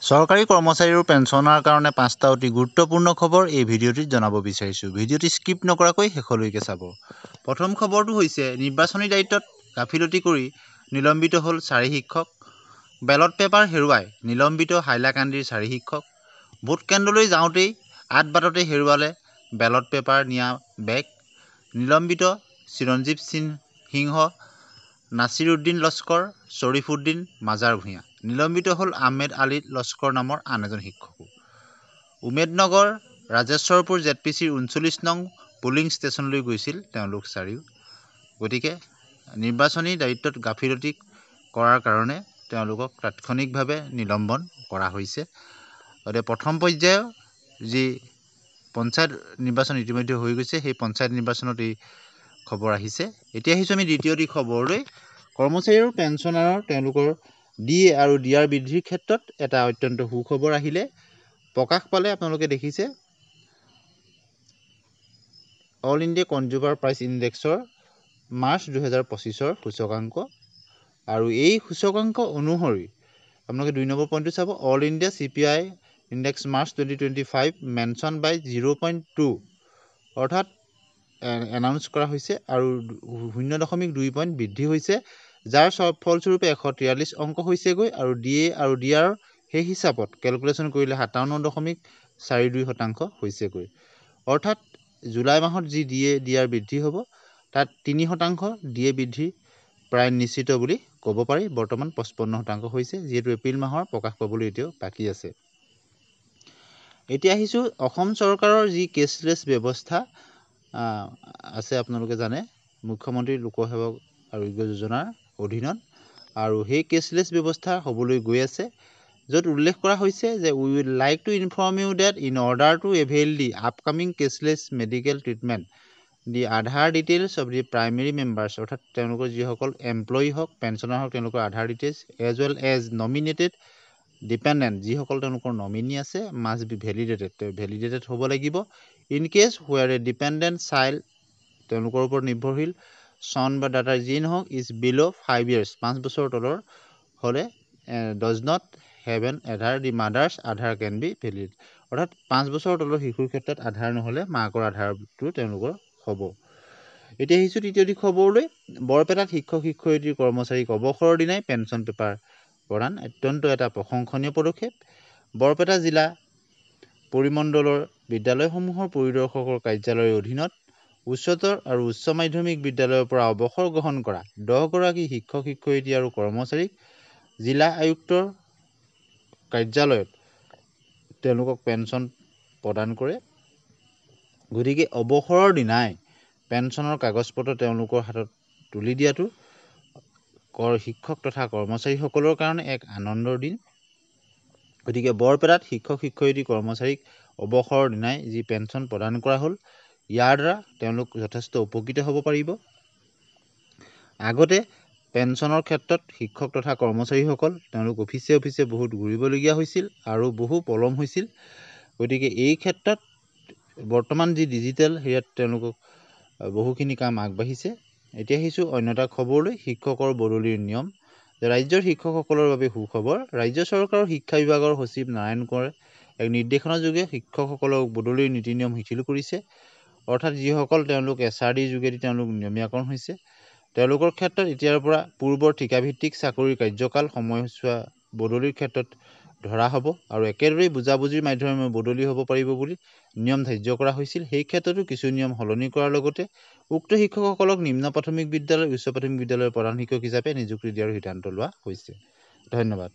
চৰকাৰী কৰ্মচাৰী আৰু পেঞ্চনাৰ কাৰণে 5টা অতি গুৰুত্বপূৰ্ণ খবৰ এই ভিডিঅ'টিত জনাব বিচাৰিছোঁ। ভিডিঅ'টি স্কিপ নকৰাকৈ শেষলৈকে চাব। প্ৰথম খবৰটো হৈছে নিৰ্বাচনী দায়িত্বত গাফিলতি কৰি নিলম্বিত হ'ল 4 শিক্ষক। বেলট পেপাৰ হেৰুৱাই নিলম্বিত হাইলাকান্দিৰ 4 শিক্ষক। ভোট কেন্দ্ৰলৈ যাওঁতেই বাটতে হেৰুৱালে বেলট পেপাৰ নিয়া বেগ। নিলম্বিত চিৰঞ্জীৱ সিংহ, নাছিৰুদ্দিন লস্কৰ, শ্বৰিফুদ্দিন মাজাৰ ভূঞা। নিলম্বিত হ'ল আহমেদ আলী লস্কৰ নামৰ আন এজন শিক্ষকো। উমেদনগৰ ৰাজেশ্বৰপুৰ ZPCৰ 39 নং পুলিং ষ্টেচনলৈ গৈছিল তেওঁলোক 4। গতিকে নিৰ্বাচনী দায়িত্বত গাফিলতি কৰাৰ কাৰণে তেওঁলোকক তাৎক্ষণিকভাৱে নিলম্বন কৰা হৈছে। গতিকে প্ৰথম পৰ্যায়ৰ যি পঞ্চায়ত নিৰ্বাচন ইতিমধ্যে হৈ গৈছে, সেই পঞ্চায়ত নিৰ্বাচনত এই খবৰ আহিছে। এতিয়া আহিছোঁ আমি দ্বিতীয়টি খবৰলৈ। কৰ্মচাৰী আৰু পেঞ্চনাৰৰ তেওঁলোকৰ DA আৰু DR বৃদ্ধিৰ ক্ষেত্ৰত এটা অত্যন্ত সুখবৰ আহিলে। প্ৰকাশ পালে আপোনালোকে দেখিছে অল ইণ্ডিয়া কনজিউমাৰ প্ৰাইচ ইণ্ডেক্সৰ মাৰ্চ 2025ৰ সূচকাংক, আৰু এই সূচকাংক অনুসৰি আপোনালোকে 2 নম্বৰ পইণ্টটো চাব। All India CPI index March 2025 mention by 0.2 অৰ্থাৎ এনাউন্স কৰা হৈছে আৰু 0.2 পইণ্ট বৃদ্ধি হৈছে, যাৰ ফলস্বৰূপে 143 অংক হৈছেগৈ। আৰু DA আৰু DR সেই হিচাপত কেলকুলেশ্যন কৰিলে 57.42% হৈছেগৈ। অৰ্থাৎ জুলাই মাহত যি DA DR বৃদ্ধি হ'ব তাত 3% DA বৃদ্ধি প্ৰায় নিশ্চিত বুলি ক'ব পাৰি। বৰ্তমান 55% হৈছে, যিহেতু এপ্ৰিল মাহৰ প্ৰকাশ পাবলৈ এতিয়াও বাকী আছে। এতিয়া আহিছোঁ অসম চৰকাৰৰ যি কেছলেছ ব্যৱস্থা আছে, আপোনালোকে জানে মুখ্যমন্ত্ৰী লোকসেৱক আৰোগ্য যোজনাৰ অধীনত, আৰু সেই কেছলেছ ব্যৱস্থা হ'বলৈ গৈ আছে, য'ত উল্লেখ কৰা হৈছে যে we would like to inform you that in order to avail the upcoming cashless medical treatment the Aadhaar details of the primary members, অৰ্থাৎ তেওঁলোকৰ যিসকল এমপ্লয়ী হওক পেঞ্চনাৰ হওক তেওঁলোকৰ Aadhaar details as well as nominated dependent যিসকল তেওঁলোকৰ নমিনী আছে must be validated হ'ব লাগিব। In case where a dependent child তেওঁলোকৰ ওপৰত নিৰ্ভৰশীল চন বা ডাটা যি নহওক ইজ বিল' 5 years 5 বছৰৰ তলৰ হ'লে does not have an Aadhaar the mother's Aadhaar can be valid, অৰ্থাৎ 5 বছৰৰ তলৰ শিশুৰ ক্ষেত্ৰত আধাৰ নহ'লে মাকৰ আধাৰটো তেওঁলোকৰ হ'ব। এতিয়া আহিছোঁ তৃতীয়টি খবৰলৈ। বৰপেটাত শিক্ষক শিক্ষয়িত্ৰী কৰ্মচাৰীক অৱসৰৰ দিনাই পেঞ্চন পেপাৰ প্ৰদান, অত্যন্ত এটা প্ৰশংসনীয় পদক্ষেপ। বৰপেটা জিলা পৰিমণ্ডলৰ বিদ্যালয়সমূহৰ পৰিদৰ্শকৰ কাৰ্যালয়ৰ অধীনত উচ্চতৰ আৰু উচ্চ মাধ্যমিক বিদ্যালয়ৰ পৰা অৱসৰ গ্ৰহণ কৰা 10 গৰাকী শিক্ষক শিক্ষয়িত্ৰী আৰু কৰ্মচাৰীক জিলা আয়ুক্তৰ কাৰ্যালয়ত তেওঁলোকক পেঞ্চন প্ৰদান কৰে। গতিকে অৱসৰৰ দিনাই পেঞ্চনৰ কাগজ পত্ৰ তেওঁলোকৰ হাতত তুলি দিয়াটো শিক্ষক তথা কৰ্মচাৰীসকলৰ কাৰণে এক আনন্দৰ দিন। গতিকে বৰপেটাত শিক্ষক শিক্ষয়িত্ৰী কৰ্মচাৰীক অৱসৰৰ দিনাই যি পেঞ্চন প্ৰদান কৰা হ'ল, ইয়াৰ দ্বাৰা তেওঁলোক যথেষ্ট উপকৃত হ'ব পাৰিব। আগতে পেঞ্চনৰ ক্ষেত্ৰত শিক্ষক তথা কৰ্মচাৰীসকল তেওঁলোক অফিচে বহুত ঘূৰিবলগীয়া হৈছিল আৰু বহু পলম হৈছিল। গতিকে এই ক্ষেত্ৰত বৰ্তমান যি ডিজিটেল হেৰিয়াত তেওঁলোকক বহুখিনি কাম আগবাঢ়িছে। এতিয়া আহিছোঁ অন্য এটা খবৰলৈ। শিক্ষকৰ বদলিৰ নিয়ম। ৰাজ্যৰ শিক্ষকসকলৰ বাবে সুখবৰ। ৰাজ্য চৰকাৰৰ শিক্ষা বিভাগৰ সচিব নাৰায়ণ কোঁৱৰে এক নিৰ্দেশনা যোগে শিক্ষকসকলক বদলিৰ নীতি নিয়ম শিথিল কৰিছে। অৰ্থাৎ যিসকল তেওঁলোক SRDৰ যোগেদি তেওঁলোক নিয়মীয়াকৰণ হৈছে, তেওঁলোকৰ ক্ষেত্ৰত এতিয়াৰ পৰা পূৰ্বৰ ঠিকাভিত্তিক চাকৰিৰ কাৰ্যকাল সময়সূচা বদলিৰ ক্ষেত্ৰত ধৰা হ'ব, আৰু একেদৰেই বুজাবুজিৰ মাধ্যমেৰে বদলি হ'ব পাৰিব বুলি নিয়ম ধাৰ্য কৰা হৈছিল। সেই ক্ষেত্ৰতো কিছু নিয়ম সলনি কৰাৰ লগতে উক্ত শিক্ষকসকলক নিম্ন প্ৰাথমিক বিদ্যালয় উচ্চ প্ৰাথমিক বিদ্যালয়ৰ প্ৰধান শিক্ষক হিচাপে নিযুক্তি দিয়াৰ সিদ্ধান্ত লোৱা হৈছে। ধন্যবাদ।